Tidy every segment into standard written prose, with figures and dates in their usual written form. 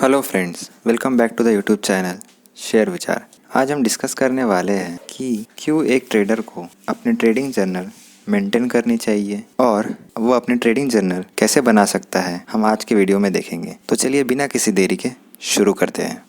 Hello friends, welcome back to the YouTube channel share Vichar. आज हम discuss करने वाले हैं कि क्यों एक ट्रेडर को अपने ट्रेडिंग जर्नल मेंटेन करनी चाहिए और वो अपने ट्रेडिंग जर्नल कैसे बना सकता है, हम आज के वीडियो में देखेंगे। तो चलिए बिना किसी देरी के शुरू करते हैं।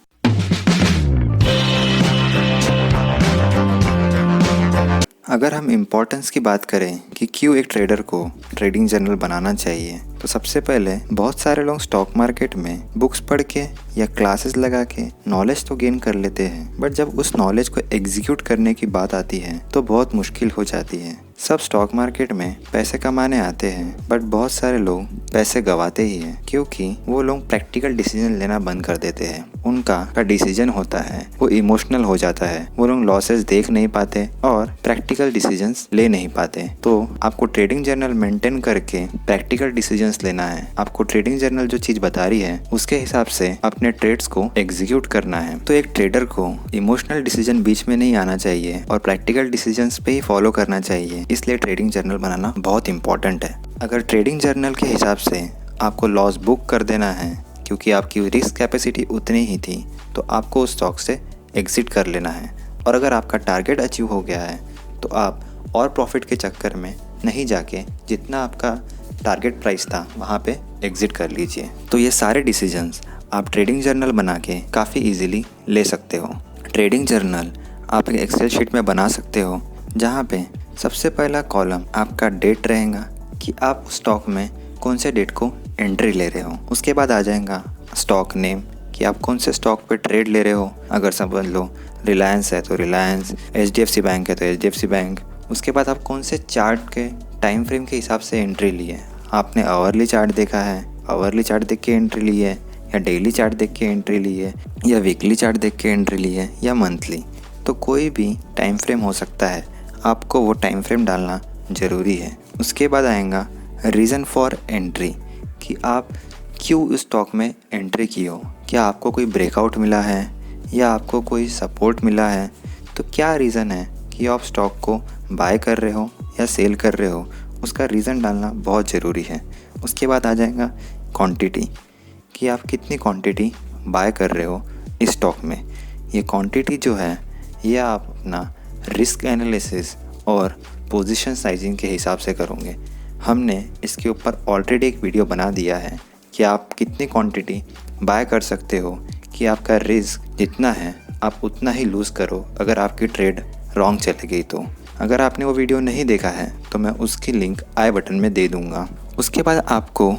अगर हम इम्पोर्टेंस की बात करें कि क्यों एक ट्रेडर को ट्रेडिंग जर्नल बनाना चाहिए, तो सबसे पहले बहुत सारे लोग स्टॉक मार्केट में बुक्स पढ़ के या क्लासेस लगा के नॉलेज तो गेन कर लेते हैं, बट जब उस नॉलेज को एग्जीक्यूट करने की बात आती है तो बहुत मुश्किल हो जाती है। सब स्टॉक मार्केट में पैसे कमाने आते हैं, बट बहुत सारे लोग पैसे गंवाते ही हैं क्योंकि वो लोग प्रैक्टिकल डिसीजन लेना बंद कर देते हैं। उनका डिसीजन होता है वो इमोशनल हो जाता है, वो लोग लॉसेस देख नहीं पाते और प्रैक्टिकल डिसीजंस ले नहीं पाते। तो आपको ट्रेडिंग जर्नल मेंटेन करके प्रैक्टिकल डिसीजंस लेना है। आपको ट्रेडिंग जर्नल जो चीज बता रही है उसके हिसाब से अपने ट्रेड्स को एग्जीक्यूट करना है। तो एक ट्रेडर को इमोशनल डिसीजन बीच में नहीं आना चाहिए और प्रैक्टिकल डिसीजंस पे ही फॉलो करना चाहिए, इसलिए ट्रेडिंग जर्नल बनाना बहुत इंपॉर्टेंट है। अगर ट्रेडिंग जर्नल के हिसाब से आपको लॉस बुक कर देना है क्योंकि आपकी रिस्क कैपेसिटी उतनी ही थी, तो आपको उस स्टॉक से एग्जिट कर लेना है। और अगर आपका टारगेट अचीव हो गया है तो आप और प्रॉफिट के चक्कर में नहीं जाके जितना आपका टारगेट प्राइस था वहाँ पे एग्जिट कर लीजिए। तो ये सारे डिसीजंस आप ट्रेडिंग जर्नल बना के काफ़ी इजीली ले सकते हो। ट्रेडिंग जर्नल आप एक एक्सेल शीट में बना सकते हो जहाँ पे सबसे पहला कॉलम आपका डेट रहेगा कि आप उस स्टॉक में कौन से डेट को एंट्री ले रहे हो। उसके बाद आ जाएगा स्टॉक नेम कि आप कौन से स्टॉक पे ट्रेड ले रहे हो। अगर समझ लो रिलायंस है तो रिलायंस, HDFC बैंक है तो HDFC बैंक। उसके बाद आप कौन से चार्ट के टाइम फ्रेम के हिसाब से एंट्री ली है। आपने आवरली चार्ट देखा है, आवरली चार्ट देख के एंट्री ली है, या डेली चार्ट देख के एंट्री ली है, या वीकली चार्ट देख के एंट्री ली है, या मंथली। तो कोई भी टाइम फ्रेम हो सकता है, आपको वो टाइम फ्रेम डालना ज़रूरी है। उसके बाद आएगा रीज़न फॉर एंट्री कि आप क्यों उस स्टॉक में एंट्री की हो। क्या आपको कोई ब्रेकआउट मिला है या आपको कोई सपोर्ट मिला है, तो क्या रीज़न है कि आप स्टॉक को बाय कर रहे हो या सेल कर रहे हो, उसका रीज़न डालना बहुत ज़रूरी है। उसके बाद आ जाएगा क्वांटिटी कि आप कितनी क्वांटिटी बाय कर रहे हो इस स्टॉक में। ये क्वांटिटी जो है ये आप अपना रिस्क एनालिसिस और पोजीशन साइजिंग के हिसाब से करोगे। हमने इसके ऊपर ऑलरेडी एक वीडियो बना दिया है कि आप कितनी क्वांटिटी बाय कर सकते हो कि आपका रिस्क जितना है आप उतना ही लूज़ करो अगर आपकी ट्रेड रॉन्ग चली गई तो। अगर आपने वो वीडियो नहीं देखा है तो मैं उसकी लिंक आई बटन में दे दूँगा। उसके बाद आपको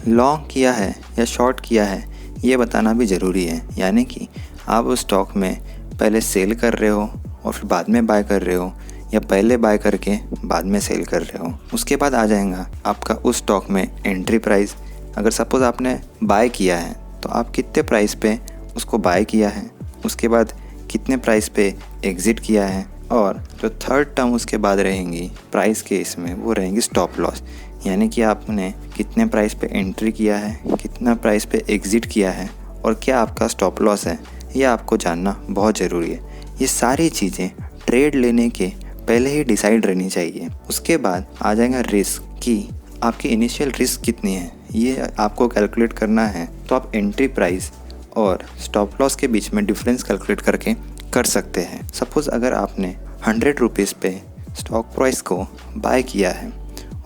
लॉन्ग किया है या शॉर्ट किया है ये बताना भी ज़रूरी है, यानी कि आप उस स्टॉक में पहले सेल कर रहे हो और फिर बाद में बाय कर रहे हो या पहले बाय करके बाद में सेल कर रहे हो। उसके बाद आ जाएगा आपका उस स्टॉक में एंट्री प्राइस। अगर सपोज़ आपने बाय किया है तो आप कितने प्राइस पे उसको बाय किया है, उसके बाद कितने प्राइस पे एग्ज़िट किया है, और जो थर्ड टर्म उसके बाद रहेंगी प्राइस के इसमें वो रहेंगी स्टॉप लॉस, यानी कि आपने कितने प्राइस पे एंट्री किया है, कितना प्राइस पे एग्ज़िट किया है और क्या आपका स्टॉप लॉस है, ये आपको जानना बहुत ज़रूरी है। ये सारी चीज़ें ट्रेड लेने के पहले ही डिसाइड रहनी चाहिए। उसके बाद आ जाएगा रिस्क कि आपकी इनिशियल रिस्क कितनी है, ये आपको कैलकुलेट करना है। तो आप एंट्री प्राइस और स्टॉप लॉस के बीच में डिफरेंस कैलकुलेट करके कर सकते हैं। सपोज़ अगर आपने 100 रुपीज़ पे स्टॉक प्राइस को बाय किया है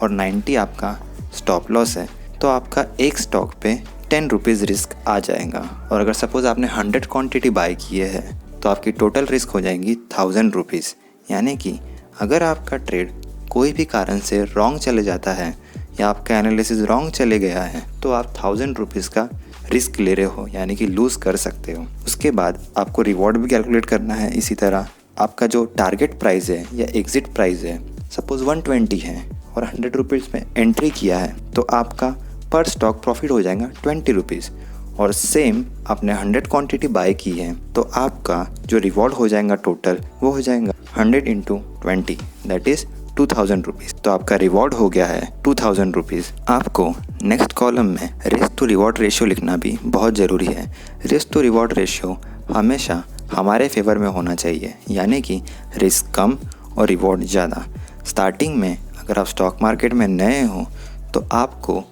और 90 आपका स्टॉप लॉस है, तो आपका एक स्टॉक पे 10 रुपीज़ रिस्क आ जाएगा। और अगर सपोज़ आपने 100 क्वांटिटी बाय किए है तो आपकी टोटल रिस्क हो जाएंगी 1000 रुपीज़। यानी कि अगर आपका ट्रेड कोई भी कारण से रॉन्ग चले जाता है या आपका एनालिसिस रॉन्ग चले गया है तो आप 1000 रुपीज़ का रिस्क ले रहे हो, यानी कि लूज़ कर सकते हो। उसके बाद आपको रिवॉर्ड भी कैलकुलेट करना है। इसी तरह आपका जो टारगेट प्राइस है या एग्जिट प्राइस है, सपोज़ 120 है और 100 रुपीज़ में एंट्री किया है तो आपका पर स्टॉक प्रॉफिट हो जाएगा 20 रुपीज़। और सेम आपने 100 क्वांटिटी बाय की है तो आपका जो रिवॉर्ड हो जाएगा टोटल वो हो जाएगा 100 × 20 दैट इज़ 2000 रुपीज़। तो आपका रिवॉर्ड हो गया है 2000 रुपीज़। आपको नेक्स्ट कॉलम में रिस्क टू रिवॉर्ड रेशियो लिखना भी बहुत ज़रूरी है। रिस्क टू रिवॉर्ड रेशियो हमेशा हमारे फेवर में होना चाहिए, यानी कि रिस्क कम और रिवॉर्ड ज़्यादा। स्टार्टिंग में अगर आप स्टॉक मार्केट में नए हो तो आपको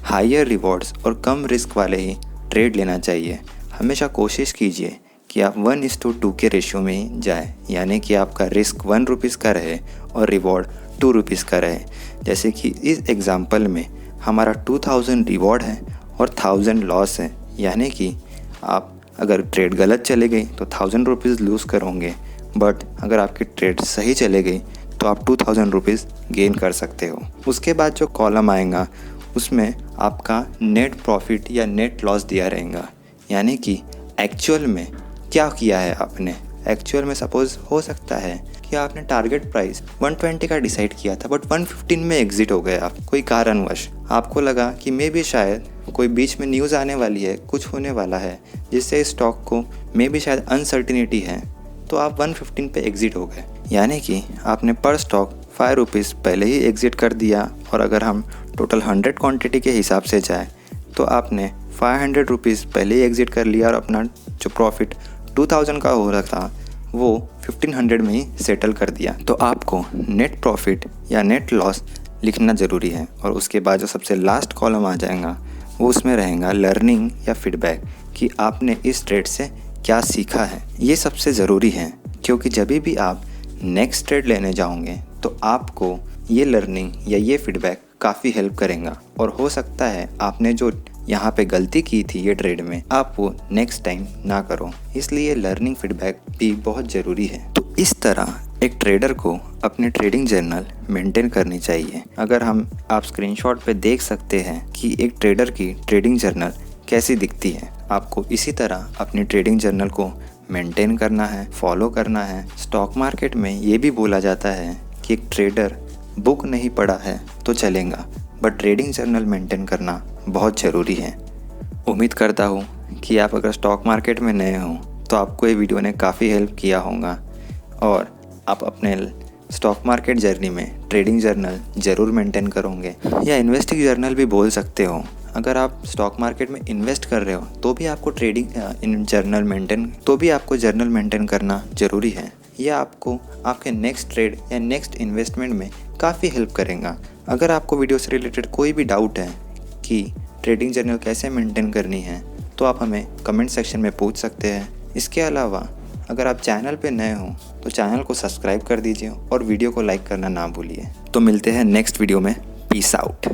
हायर रिवॉर्ड्स और कम रिस्क वाले ही ट्रेड लेना चाहिए, हमेशा कोशिश कीजिए कि आप 1:2 के रेशियो में ही जाए, यानी कि आपका रिस्क 1 रुपीज़ का रहे और रिवॉर्ड 2 रुपीज़ का रहे। जैसे कि इस एग्ज़ाम्पल में हमारा 2000 रिवॉर्ड है और 1000 लॉस है, यानी कि आप अगर ट्रेड गलत चले गई तो 1000 रुपीज़ लूज़ करोगे, बट अगर आपकी ट्रेड सही चले गई तो आप 2000 रुपीज़ गेन कर सकते हो। उसके बाद जो कॉलम आएगा उसमें आपका नेट प्रॉफिट या नेट लॉस दिया रहेगा, यानी कि एक्चुअल में क्या किया है आपने। एक्चुअल में सपोज़ हो सकता है कि आपने टारगेट प्राइस 120 का डिसाइड किया था बट 115 में एग्ज़िट हो गए आप कोई कारणवश। आपको लगा कि मे बी शायद कोई बीच में न्यूज़ आने वाली है, कुछ होने वाला है जिससे स्टॉक को मे बी शायद अनसर्टिनिटी है, तो आप 115 पे एग्ज़िट हो गए, यानी कि आपने पर स्टॉक 5 रुपीज़ पहले ही एग्ज़िट कर दिया। और अगर हम टोटल 100 क्वांटिटी के हिसाब से जाए तो आपने 500 रुपीज़ पहले ही एग्ज़िट कर लिया और अपना जो प्रॉफिट 2000 का हो रहा था वो 1500 में ही सेटल कर दिया। तो आपको नेट प्रॉफिट या नेट लॉस लिखना ज़रूरी है। और उसके बाद जो सबसे लास्ट कॉलम आ जाएगा वो उसमें रहेगा लर्निंग या फीडबैक, कि आपने इस ट्रेड से क्या सीखा है। ये सबसे ज़रूरी है, क्योंकि जब भी आप नेक्स्ट ट्रेड लेने जाओगे तो आपको ये लर्निंग या ये फीडबैक काफ़ी हेल्प करेगा। और हो सकता है आपने जो यहाँ पे गलती की थी ये ट्रेड में, आप वो नेक्स्ट टाइम ना करो, इसलिए लर्निंग फीडबैक भी बहुत ज़रूरी है। तो इस तरह एक ट्रेडर को अपने ट्रेडिंग जर्नल मेंटेन करनी चाहिए। अगर आप स्क्रीनशॉट पे देख सकते हैं कि एक ट्रेडर की ट्रेडिंग जर्नल कैसी दिखती है। आपको इसी तरह अपनी ट्रेडिंग जर्नल को मेंटेन करना है, फॉलो करना है। स्टॉक मार्केट में ये भी बोला जाता है कि एक ट्रेडर बुक नहीं पढ़ा है तो चलेगा, बट ट्रेडिंग जर्नल मेंटेन करना बहुत ज़रूरी है। उम्मीद करता हूँ कि आप अगर स्टॉक मार्केट में नए हों तो आपको ये वीडियो ने काफ़ी हेल्प किया होगा और आप अपने स्टॉक मार्केट जर्नी में ट्रेडिंग जर्नल ज़रूर मेंटेन करोगे, या इन्वेस्टिंग जर्नल भी बोल सकते हो। अगर आप स्टॉक मार्केट में इन्वेस्ट कर रहे हो तो भी आपको जर्नल मेंटेन करना ज़रूरी है। यह आपको आपके नेक्स्ट ट्रेड या नेक्स्ट इन्वेस्टमेंट में काफ़ी हेल्प करेगा। अगर आपको वीडियो से रिलेटेड कोई भी डाउट है कि ट्रेडिंग जर्नल कैसे मेंटेन करनी है तो आप हमें कमेंट सेक्शन में पूछ सकते हैं। इसके अलावा अगर आप चैनल पे नए हो तो चैनल को सब्सक्राइब कर दीजिए और वीडियो को लाइक करना ना भूलिए। तो मिलते हैं नेक्स्ट वीडियो में। Peace out.